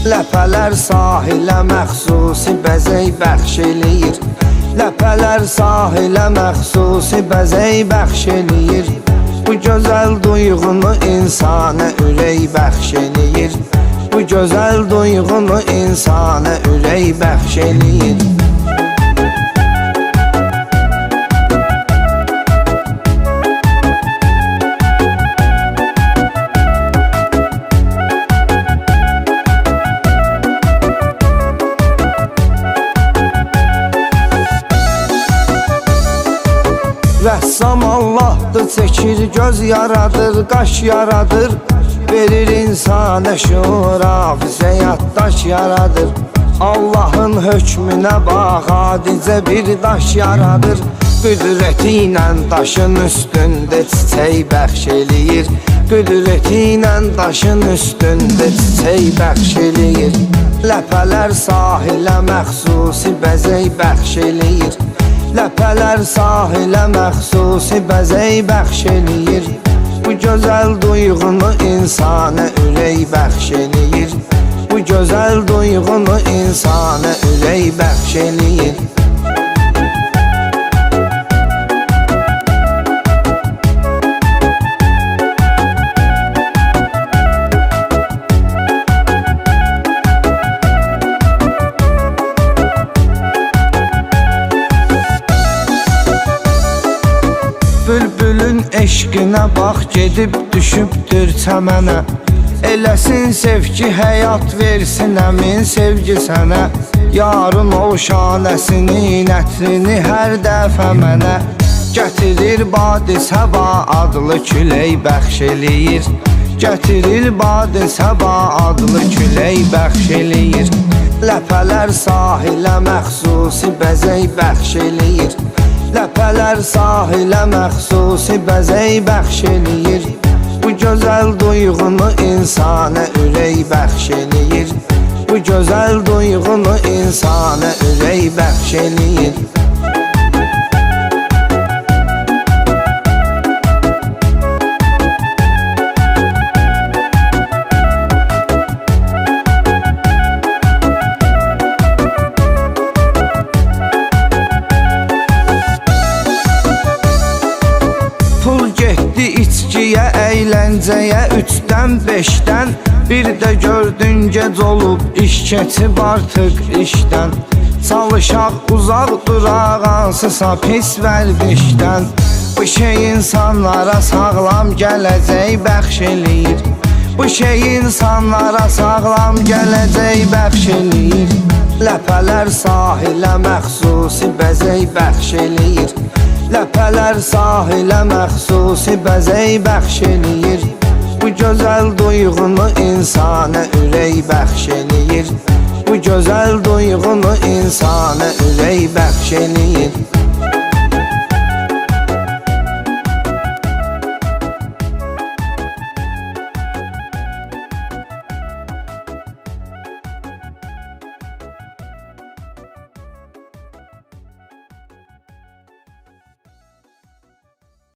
Ləpələr sahilə məxsusi bəzək bəxş eləyir. Ləpələr sahilə məxsusi bəzək bəxş eləyir. Bu gözəl duyğunu insana ürək bəxş eləyir. Bu gözəl duyğunu insana ürək bəxş eləyir. Rəssam Allahdır, çəkir göz yaradır, qaş yaradır. Verir insana şuur, hafizə yaddaş yaradır. Allahın hökmünə bax, adicə bir daş yaradır. Qüdrəti ilə daşın üstündə çiçək bəxş eləyir. Qüdrəti ilə daşın üstündə çiçək bəxş eləyir. Ləpələr sahilə məxsusi bəzək bəxş eləyir. Ləpələr sahilə məxsusi bəzək bəxş eləyir. Bu gözəl duyğunu insana ürək bəxş eləyir. Bu gözəl duyğunu insana ürək bəxş eləyir. Bülbülün eşqinə bax, gedib düşübdür çəmənə. Eləsin sevgi həyat versin əmin sevgi sənə. Yarın o şanəsinin ətrini hər dəfə mənə. Gətirir badi səba adlı külək bəxş eləyir. Gətirir badi səba adlı külək bəxş eləyir. Ləpələr sahilə məxsusi bəzək bəxş eləyir. Ləpələr sahilə məxsusi bəzək bəxş eləyir. Bu gözəl duyğunu insana ürək bəxş eləyir. Bu gözəl duyğunu insana ürək bəxş eləyir. Pul getdi içkiyə, əyləncəyə, 3-dən 5-dən. Bir də gördün gec olub, iş keçib artıq işdən. Çalışaq uzaq duraq, hansısa pis vərdişdən. Bu şey insanlara sağlam gələcək bəxş eləyir. Bu şey insanlara sağlam gələcək bəxş eləyir. Ləpələr sahilə məxsusi bəzək bəxş eləyir. Ləpələr sahilə məxsusi bəzək bəxş eləyir. Bu gözəl duyğunu insana ürək bəxş eləyir. Bu gözəl duyğunu insana ürək bəxş eləyir.